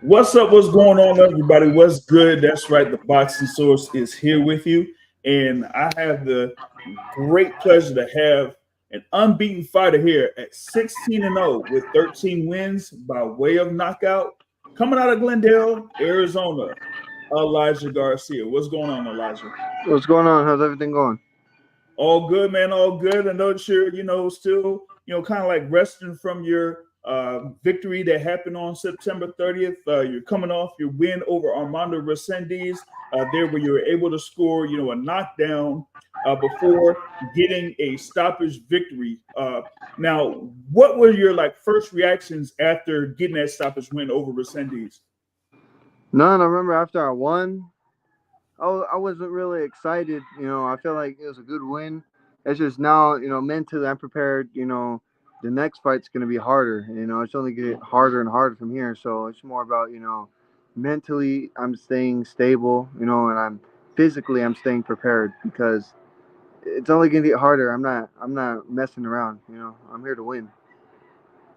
What's up? What's going on, everybody? What's good? That's right. The Boxing Source is here with you. And I have the great pleasure to have an unbeaten fighter here at 16 and 0 with 13 wins by way of knockout. Coming out of Glendale, Arizona, Elijah Garcia. What's going on, Elijah? What's going on? How's everything going? All good, man. All good. I know that you're, still, kind of like resting from your victory that happened on September 30th. You're coming off your win over Armando Resendiz, there where you were able to score, a knockdown before getting a stoppage victory. Now, what were your first reactions after getting that stoppage win over Resendiz? None. I remember after I won, I wasn't really excited. I feel like it was a good win. It's just now, mentally I'm prepared. The next fight's going to be harder. It's only going to get harder and harder from here. So it's more about, mentally I'm staying stable, and I'm staying prepared because it's only going to get harder. I'm not messing around. I'm here to win.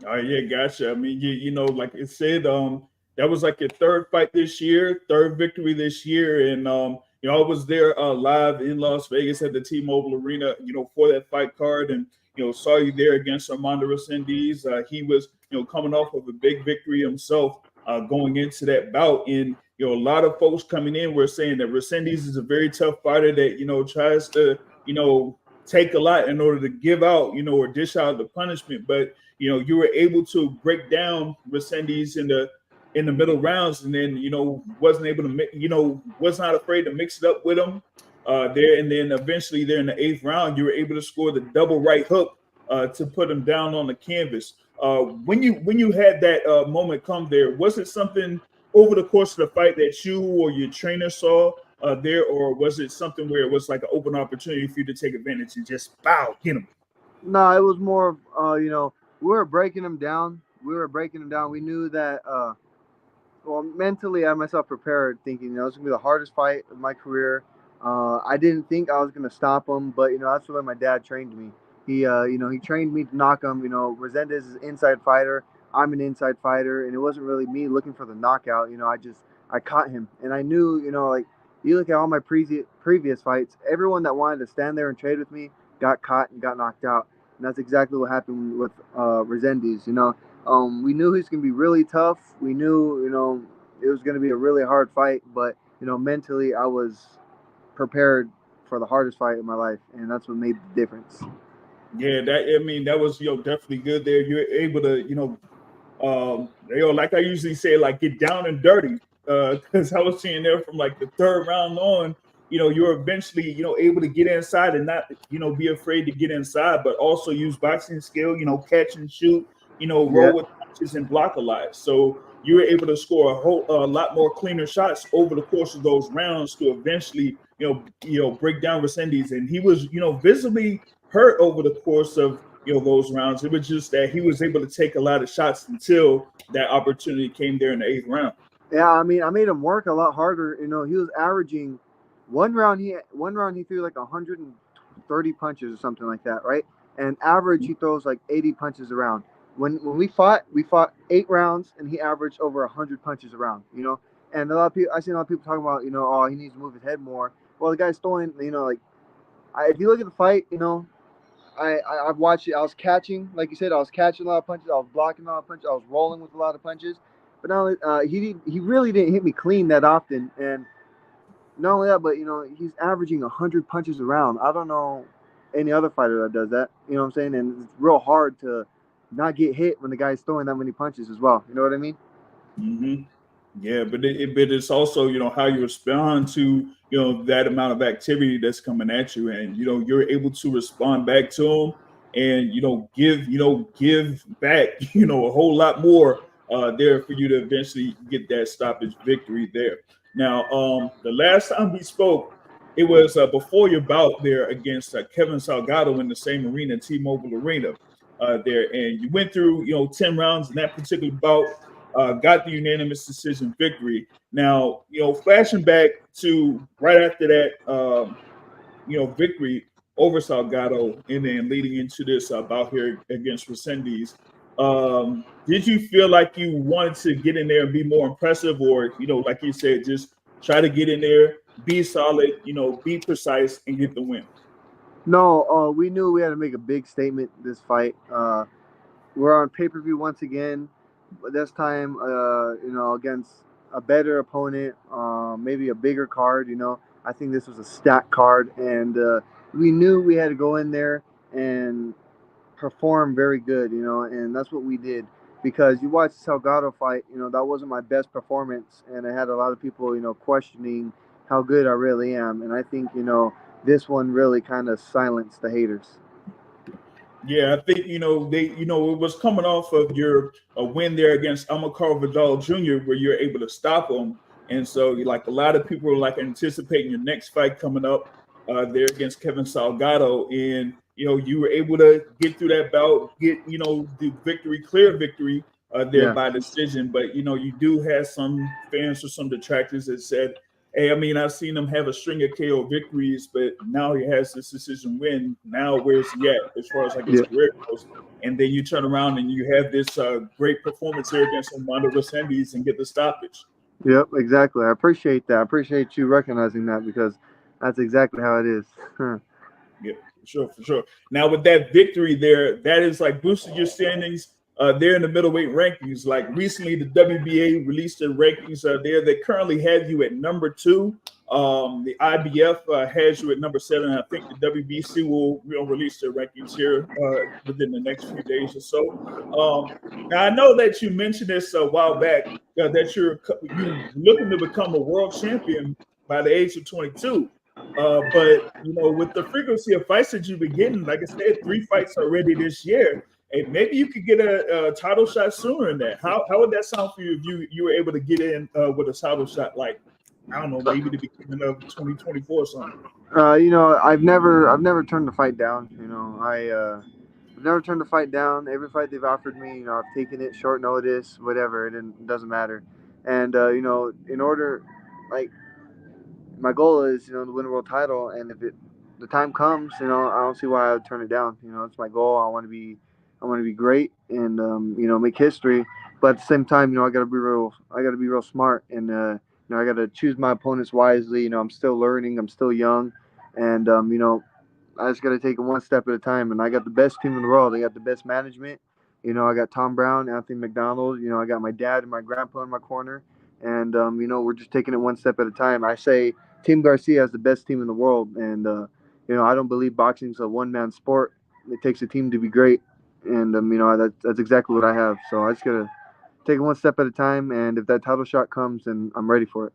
Oh yeah, gotcha. I mean, like it said, that was like your third fight this year, third victory this year, and I was there live in Las Vegas at the T-Mobile Arena, for that fight card, and saw you there against Armando Resendiz. He was, coming off of a big victory himself, going into that bout, and a lot of folks coming in were saying that Resendiz is a very tough fighter that tries to take a lot in order to give out, or dish out the punishment, but you were able to break down Resendiz in the middle rounds, and then wasn't able to was not afraid to mix it up with him there, and then eventually there in the 8th round, you were able to score the double right hook to put him down on the canvas. When you had that moment come there, was it something over the course of the fight that you or your trainer saw there, or was it something where it was like an open opportunity for you to take advantage and just get him? No, it was more of, we were breaking him down. We knew that, mentally, I myself prepared thinking, it's going to be the hardest fight of my career. I didn't think I was going to stop him, but, that's the way my dad trained me. He trained me to knock him. Resendiz is an inside fighter. I'm an inside fighter, and it wasn't really me looking for the knockout. I caught him, and I knew, you look at all my previous fights, everyone that wanted to stand there and trade with me got caught and got knocked out. And that's exactly what happened with Resendiz. We knew he was going to be really tough. We knew, it was going to be a really hard fight. But, mentally I was prepared for the hardest fight of my life. And that's what made the difference. Yeah, that was definitely good there. You're able to like I usually say, like get down and dirty. Because I was seeing there from like the 3rd round on, you're eventually able to get inside and not be afraid to get inside, but also use boxing skill, catch and shoot, roll with punches and block a lot. So you were able to score a lot more cleaner shots over the course of those rounds to eventually break down Resendiz, and he was visibly hurt over the course of those rounds. It was just that he was able to take a lot of shots until that opportunity came there in the 8th round. Yeah, I mean, I made him work a lot harder. He was averaging one round he threw like 130 punches or something like that, right? And average he throws like 80 punches around. When we fought 8 rounds and he averaged over 100 punches around, And I seen a lot of people talking about, oh, he needs to move his head more. Well, the guy's throwing, if you look at the fight, I've watched it. I was catching, like you said, I was catching a lot of punches. I was blocking a lot of punches. I was rolling with a lot of punches. But now he really didn't hit me clean that often. And not only that, but he's averaging 100 punches around. I don't know any other fighter that does that. You know what I'm saying? And it's real hard to not get hit when the guy's throwing that many punches as well. You know what I mean? Mm-hmm. Yeah, but it's also how you respond to that amount of activity that's coming at you, and you're able to respond back to them, and give back a whole lot more there for you to eventually get that stoppage victory there. Now, the last time we spoke, it was before your bout there against Kevin Salgado in the same arena, T-Mobile Arena, there, and you went through 10 rounds in that particular bout. Got the unanimous decision victory. Now, flashing back to right after that, victory over Salgado, and then leading into this bout here against Resendiz, Did you feel like you wanted to get in there and be more impressive, or like you said, just try to get in there, be solid, be precise, and get the win? No, we knew we had to make a big statement this fight. We're on pay per view once again, but this time, against a better opponent, maybe a bigger card. I think this was a stacked card, and we knew we had to go in there and perform very good. And that's what we did. Because you watch Salgado fight, that wasn't my best performance, and I had a lot of people, questioning how good I really am. And I think, this one really kind of silenced the haters. Yeah, I think it was coming off of your win there against Amilcar Vidal Jr., where you're able to stop him, and so like a lot of people are like anticipating your next fight coming up there against Kevin Salgado, and you were able to get through that bout, get the victory, clear victory there Yeah. by decision, but you do have some fans or some detractors that said, hey, I mean, I've seen him have a string of KO victories, but now he has this decision win. Now, where's he at as far as like his Yeah. career goes? And then you turn around and you have this great performance here against Armando Resendiz and get the stoppage. Yep, exactly. I appreciate that. I appreciate you recognizing that because that's exactly how it is. Yeah, for sure. Now with that victory there, that is like boosted your standings there in the middleweight rankings. Like recently, the WBA released their rankings there. They currently have you at number 2. The IBF has you at number 7. I think the WBC will release their rankings here within the next few days or so. Now I know that you mentioned this a while back that you're looking to become a world champion by the age of 22. But with the frequency of fights that you've been getting, like I said, 3 fights already this year, and maybe you could get a title shot sooner than that. How would that sound for you if you were able to get in with a title shot, like I don't know, maybe the beginning of 2024 or something? I've never turned the fight down. I've never turned the fight down. Every fight they've offered me, I've taken it short notice, whatever. It doesn't matter. And in order, like my goal is, to win a world title. And if the time comes, I don't see why I would turn it down. It's my goal. I want to be great and make history. But at the same time, I got to be real smart, and I got to choose my opponents wisely. I'm still learning. I'm still young, and I just got to take it one step at a time. And I got the best team in the world. I got the best management. I got Tom Brown, Anthony McDonald. I got my dad and my grandpa in my corner. And, we're just taking it one step at a time. I say Team Garcia has the best team in the world. And, I don't believe boxing's a one-man sport. It takes a team to be great. And, that's exactly what I have. So I just got to take it one step at a time. And if that title shot comes, then I'm ready for it.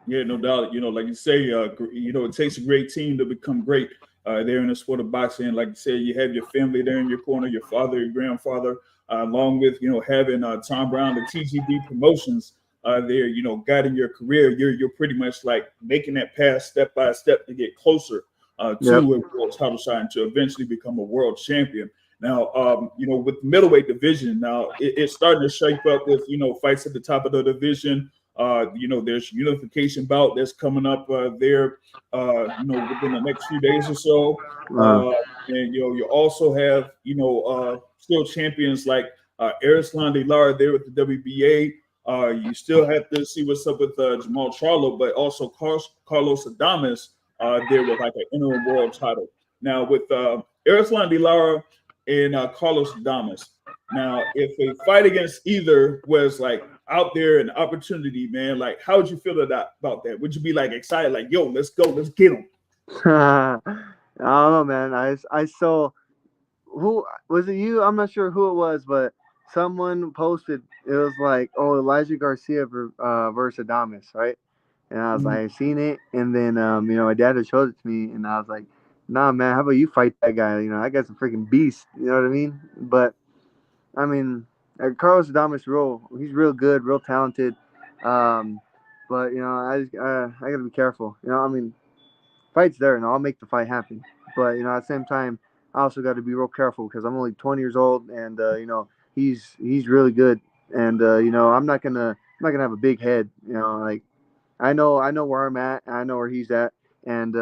Yeah, no doubt. Like you say, it takes a great team to become great there in the sport of boxing. Like you said, you have your family there in your corner, your father, your grandfather, along with having Tom Brown, the TGD Promotions there. Guiding your career. You're pretty much like making that path step by step to get closer to Yep. a world title shot and to eventually become a world champion. Now, with the middleweight division, now it's starting to shape up with fights at the top of the division. There's unification bout that's coming up there, within the next few days or so. Uh, And you also have still champions like Erislandy Lara there with the WBA. You still have to see what's up with Jermell Charlo, but also Carlos Adames there with like an interim world title. Now with Erislandy Lara and Carlos Adames. Now, if a fight against either was like out there an opportunity, man, like how would you feel about that? Would you be like excited, like, yo, let's go, let's get him? I don't know, man. I saw, who was it, you? I'm not sure who it was, but someone posted, it was like, oh, Elijah Garcia versus Adames, right? And I was like, I seen it, and then my dad had showed it to me, and I was like, nah, man, how about you fight that guy? That guy's a freaking beast. You know what I mean? But I mean, Carlos Adames, he's real good, real talented. Um, but I gotta be careful. I mean, fight's there, and I'll make the fight happen. But at the same time, I also got to be real careful because I'm only 20 years old, and he's really good, and I'm not gonna have a big head. Like I know where I'm at, I know where he's at, and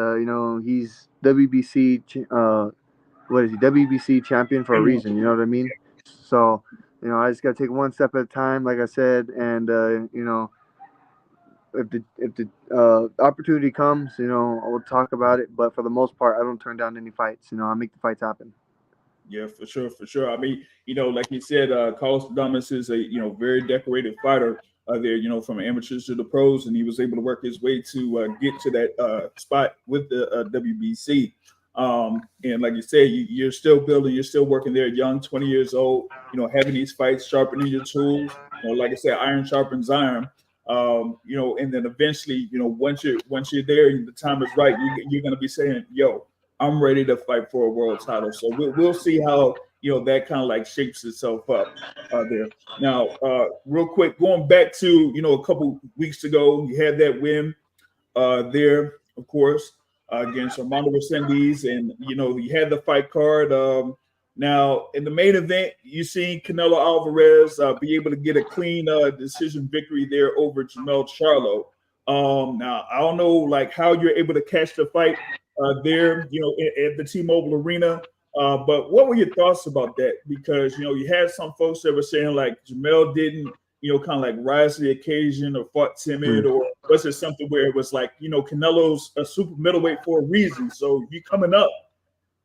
he's WBC what is he, WBC champion for a Interim. reason. You know what I mean? So, I just got to take one step at a time, like I said, and if the opportunity comes, we'll talk about it. But for the most part, I don't turn down any fights. I make the fights happen. Yeah, for sure, for sure. I mean, like you said, Carlos Adames is a very decorated fighter. There, from amateurs to the pros, and he was able to work his way to get to that spot with the WBC. And like you said, you're still building, you're still working there, young, 20 years old. Having these fights, sharpening your tools. Like I said, iron sharpens iron. And then eventually, once you're there, and the time is right, you're going to be saying, "Yo, I'm ready to fight for a world title." So we'll see how that kind of like shapes itself up there. Now, real quick, going back to a couple weeks ago, you had that win there, of course, against Armando Resendiz, and you had the fight card. Now, in the main event, you seen Canelo Alvarez be able to get a clean decision victory there over Jermell Charlo. Now, I don't know like how you're able to catch the fight there, at the T-Mobile Arena. But what were your thoughts about that? Because you had some folks that were saying like Jermell didn't, kind of like rise to the occasion or fought timid, or was it something where it was like, Canelo's a super middleweight for a reason, so you coming up,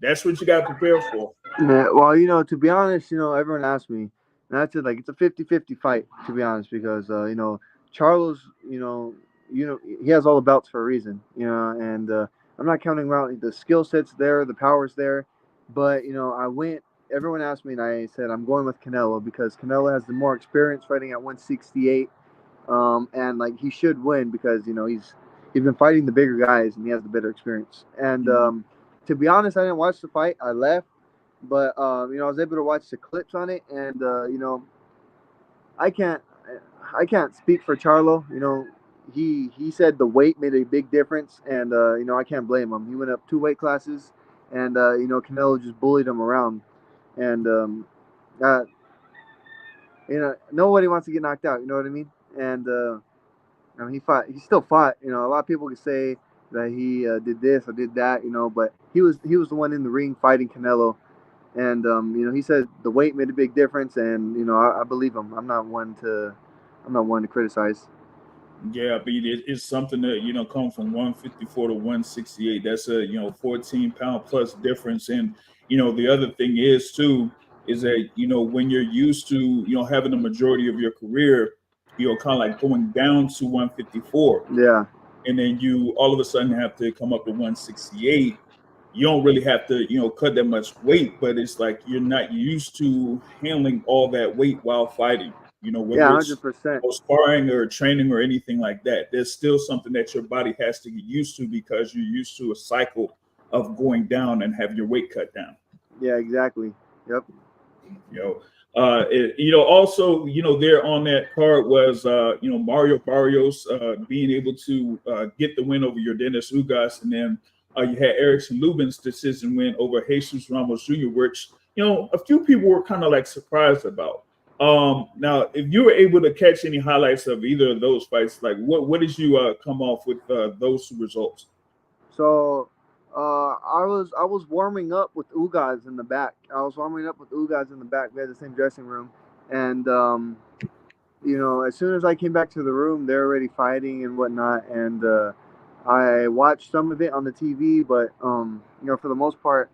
that's what you got to prepare for. Yeah, well, to be honest, everyone asks me, and I said like it's a 50-50 fight, to be honest, because Charlo's, he has all the belts for a reason, and I'm not counting out the skill sets there, the powers there, but I went. Everyone asked me, and I said I'm going with Canelo because Canelo has the more experience fighting at 168, and like he should win because he's been fighting the bigger guys and he has the better experience. And Mhm. to be honest, I didn't watch the fight. I left, but I was able to watch the clips on it, and I can't I can't speak for Charlo. He said the weight made a big difference, and I can't blame him. He went up 2 weight classes, and Canelo just bullied him around, and uh, nobody wants to get knocked out. You know what I mean? And I mean, he fought. He still fought. A lot of people could say that he did this or did that. But he was the one in the ring fighting Canelo, and he said the weight made a big difference, and I believe him. I'm not one to criticize. Yeah, I mean, it's something that come from 154 to 168. That's a 14-pound plus difference. And the other thing is too is that when you're used to having the majority of your career, kind of like going down to 154, Yeah, and then you all of a sudden have to come up to 168. You don't really have to cut that much weight, but it's like you're not used to handling all that weight while fighting. yeah, Whether hundred it's percent. sparring or training or anything like that, there's still something that your body has to get used to because you're used to a cycle of going down and have your weight cut down. Yeah, exactly. Yep. you know Also, there on that card was Mario Barrios being able to get the win over your Dennis Ugas, and then you had Erickson Lubin's decision win over Jesus Ramos Jr., which a few people were kind of like surprised about. Now, if you were able to catch any highlights of either of those fights, like what did you come off with those two results? So, I was warming up with Ugas in the back. I was warming up with Ugas in the back. We had the same dressing room, and as soon as I came back to the room, they're already fighting and whatnot. And I watched some of it on the TV, but for the most part,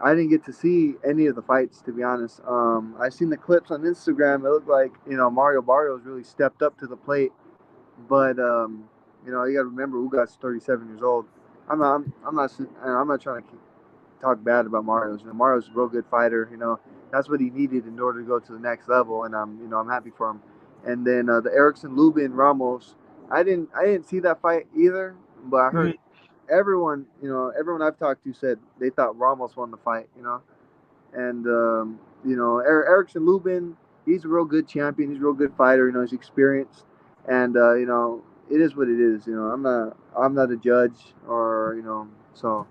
I didn't get to see any of the fights. To be honest, I seen the clips on Instagram. It looked like Mario Barrios really stepped up to the plate, but you got to remember Ugas 37 years old. I'm not trying to talk bad about Mario's. Mario's a real good fighter. That's what he needed in order to go to the next level, and I'm happy for him. And then the Erickson Lubin Ramos, I didn't see that fight either, but I heard everyone I've talked to said they thought Ramos won the fight. And Erickson Lubin, he's a real good champion. He's a real good fighter. He's experienced, and it is what it is. I'm not a judge, or so.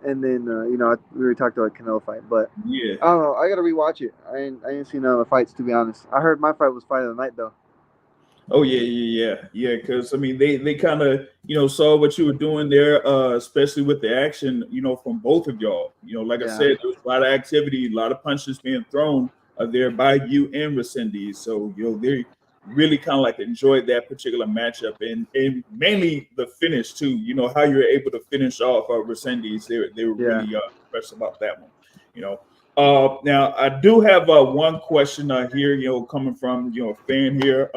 And then we already talked about Canelo fight, but Yeah. I don't know. I gotta rewatch it. I ain't seen none of the fights, to be honest. I heard my fight was fight of the night though. Oh yeah. Because I mean, they kind of saw what you were doing there, especially with the action, from both of y'all. Like I Yeah, said, there was a lot of activity, a lot of punches being thrown there by you and Resendiz. So they really kind of like enjoyed that particular matchup, and mainly the finish too. How you were able to finish off Resendiz. They were yeah. really impressed about that one. You know. Now I do have one question here, coming from a fan here.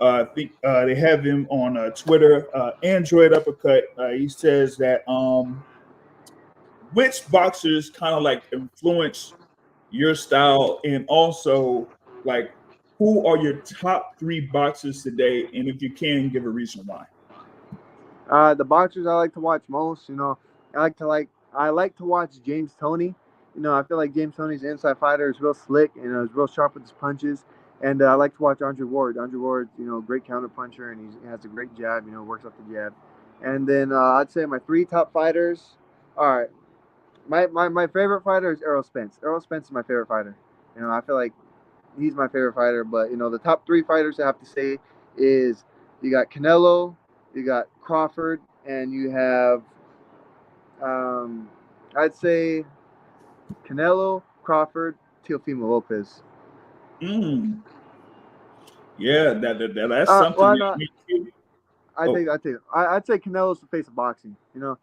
I think they have him on Twitter. Android Uppercut. He says that which boxers kind of like influence your style, and also like who are your top three boxers today, and if you can, give a reason why. The boxers I like to watch most, I like to watch James Toney. I feel like James Toney's an inside fighter. Is real slick and is real sharp with his punches. And I like to watch Andre Ward. Andre Ward, great counter puncher, and he has a great jab. Works off the jab. And then I'd say my three top fighters. All right, my favorite fighter is Errol Spence. Errol Spence is my favorite fighter. I feel like he's my favorite fighter. But the top three fighters I have to say is you got Canelo, you got Crawford, and you have I'd say Canelo, Crawford, Teofimo Lopez. Mm, yeah, that's something Well, that not. me too. I Oh, think I'd say Canelo's the face of boxing. I don't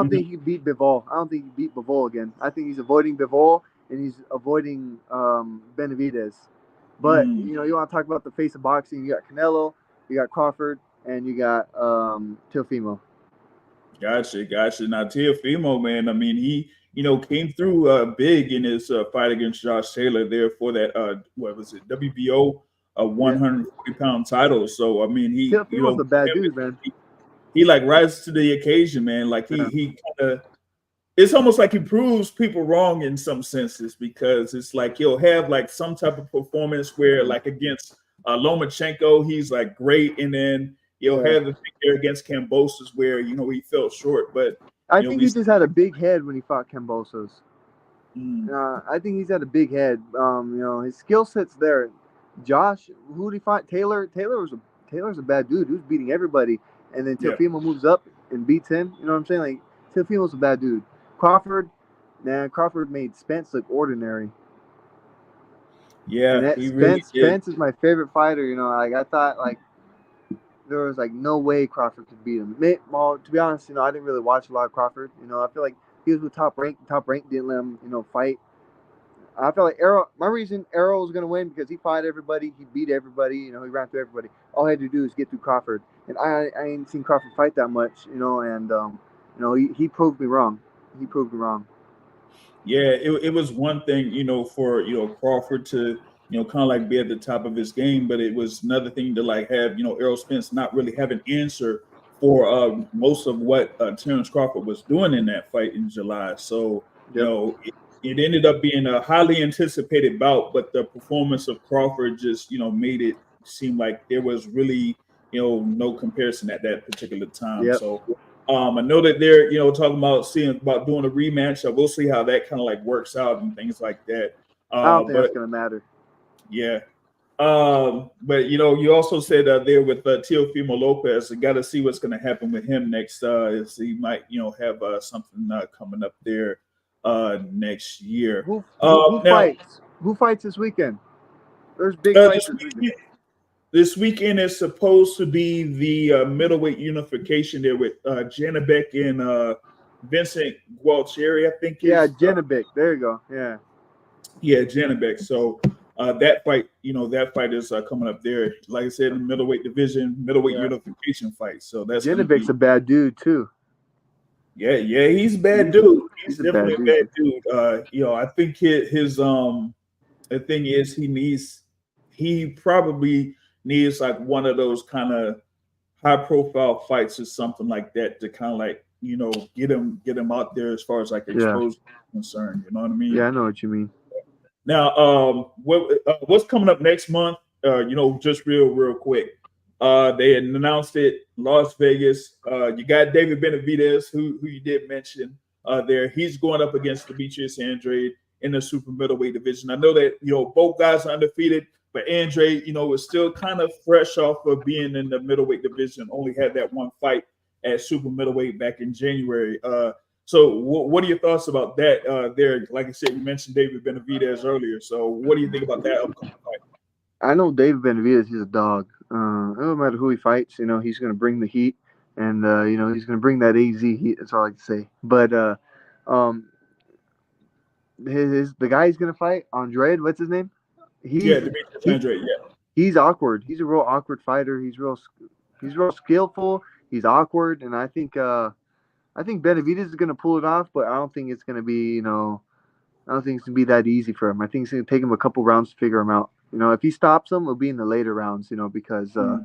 think mhm, he beat Bivol. I don't think he beat Bivol again. I think he's avoiding Bivol and he's avoiding Benavidez. But mm. you want to talk about the face of boxing? You got Canelo, you got Crawford, and you got Teofimo. Gotcha. Now Teofimo, man, I mean, he came through big in his fight against Josh Taylor there for that what was it, WBO Yeah, 140-pound title. So I mean, he Teofimo's a bad dude, man. he like rises to the occasion, man. Like Yeah, he kind of, it's almost like he proves people wrong in some senses, because it's like he'll have like some type of performance where like against Lomachenko he's like great, and then he'll yeah. have the thing there against Cambosos where he fell short, but I think we he just had a big head when he fought Cambosos. mm, I think he's had a big head. His skill set's there. Josh, who did he fight? Taylor. Taylor's a bad dude. He was beating everybody, and then yeah, Teofimo moves up and beats him. You know what I'm saying? Like Teofimo's a bad dude. Crawford, man, Crawford made Spence look ordinary, and yeah, that he really did. Spence is my favorite fighter. Like I thought, like there was like no way Crawford could beat him. Well, to be honest, I didn't really watch a lot of Crawford. I feel like he was with Top Rank. Top Rank didn't let him, fight. I feel like Arrow. My reason Arrow was going to win because he fought everybody, he beat everybody. He ran through everybody. All he had to do is get through Crawford, and I ain't seen Crawford fight that much. And he proved me wrong. He proved me wrong. Yeah, it was one thing, for Crawford to kind of like be at the top of his game, but it was another thing to like have Errol Spence not really have an answer for most of what Terrence Crawford was doing in that fight in July. So Yep. it ended up being a highly anticipated bout, but the performance of Crawford just made it seem like there was really no comparison at that particular time. Yep. So I know that they're talking about seeing about doing a rematch. So we'll see how that kind of like works out and things like that. I don't think But that's going to matter. yeah. But you also said there with Teofimo Lopez, you got to see what's going to happen with him next. Is he might have something coming up there next year. Who Now fights? Who fights this weekend? There's big fights this this weekend. weekend, this weekend is supposed to be the middleweight unification there with Janabek and Vincent Gualtieri, I think Yeah, is Janabek. There you go. Yeah. yeah, Janabek. So that fight, that fight is coming up there. Like I said, in the middleweight division, middleweight Yeah. unification fight. So that's going to Janabek's be a bad dude too. yeah. He's a bad He's dude. He's he's a definitely bad a bad dude. dude. I think his the thing is he probably needs like one of those kind of high profile fights or something like that to kind of like get him out there as far as like Yeah. exposure is concerned. You know what I mean? Yeah, I know what you mean. Now, what's coming up next month? Just real quick. They had announced it, Las Vegas. You got David Benavidez, who you did mention there. He's going up against Demetrius Andrade in the super middleweight division. I know that both guys are undefeated. But Andrade, you know, was still kind of fresh off of being in the middleweight division. Only had that one fight at super middleweight back in January. So what are your thoughts about that? There, like I said, you mentioned David Benavidez earlier. So what do you think about that upcoming fight? I know David Benavidez. He's a dog. It don't matter who he fights. You know, he's gonna bring the heat, and you know, he's gonna bring that AZ heat. That's all I can say. But um, the guy he's gonna fight, Andrade. What's his name? Yeah, He's Demetrius he, Andrade. Yeah. he's awkward. He's a real awkward fighter. He's real skillful. He's awkward, and I think Benavidez is gonna pull it off, but I don't think it's gonna be, you know, I don't think it's gonna be that easy for him. I think it's gonna take him a couple rounds to figure him out. You know, if he stops him, it'll be in the later rounds. You know, because I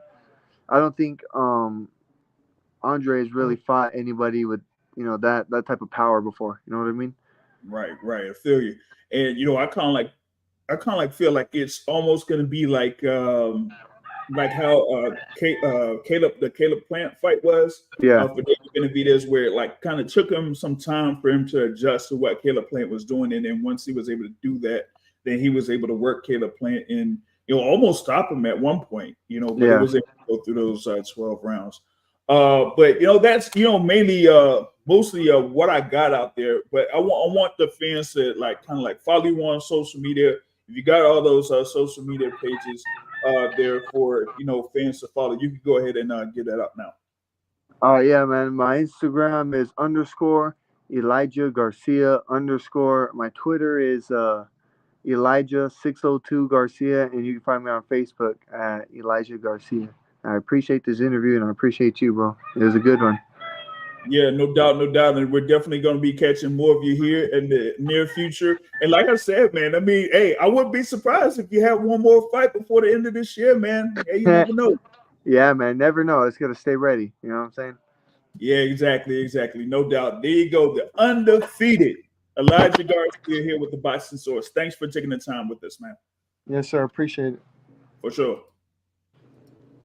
don't think Andre has really fought anybody with, you know, that type of power before. You know what I mean? Right, right. I feel you. And you know, I kind of like feel like it's almost going to be like how the Caleb Plant fight was Yeah. for David Benavidez, where it like kind of took him some time for him to adjust to what Caleb Plant was doing, and then once he was able to do that, then he was able to work Caleb Plant and, you know, almost stop him at one point, you know, but he was able to go through those 12 rounds. But you know, that's, you know, mainly mostly what I got out there. But I want the fans to like kind of like follow you on social media. If you got all those social media pages there for, you know, fans to follow, you can go ahead and get that up now. Yeah, man. My Instagram is _ Elijah Garcia _ My Twitter is Elijah602 Garcia, and you can find me on Facebook at Elijah Garcia. I appreciate this interview, and I appreciate you, bro. It was a good one. Yeah, no doubt, no doubt. And we're definitely going to be catching more of you here in the near future. And like I said, man, I mean, hey, I wouldn't be surprised if you had one more fight before the end of this year, man. Hey, you never know. Yeah, man, never know. It's going to stay ready. You know what I'm saying? Yeah, exactly, exactly. No doubt. There you go. The undefeated Elijah Garcia here with the Boxing Source. Thanks for taking the time with us, man. Yes, sir. Appreciate it. For sure.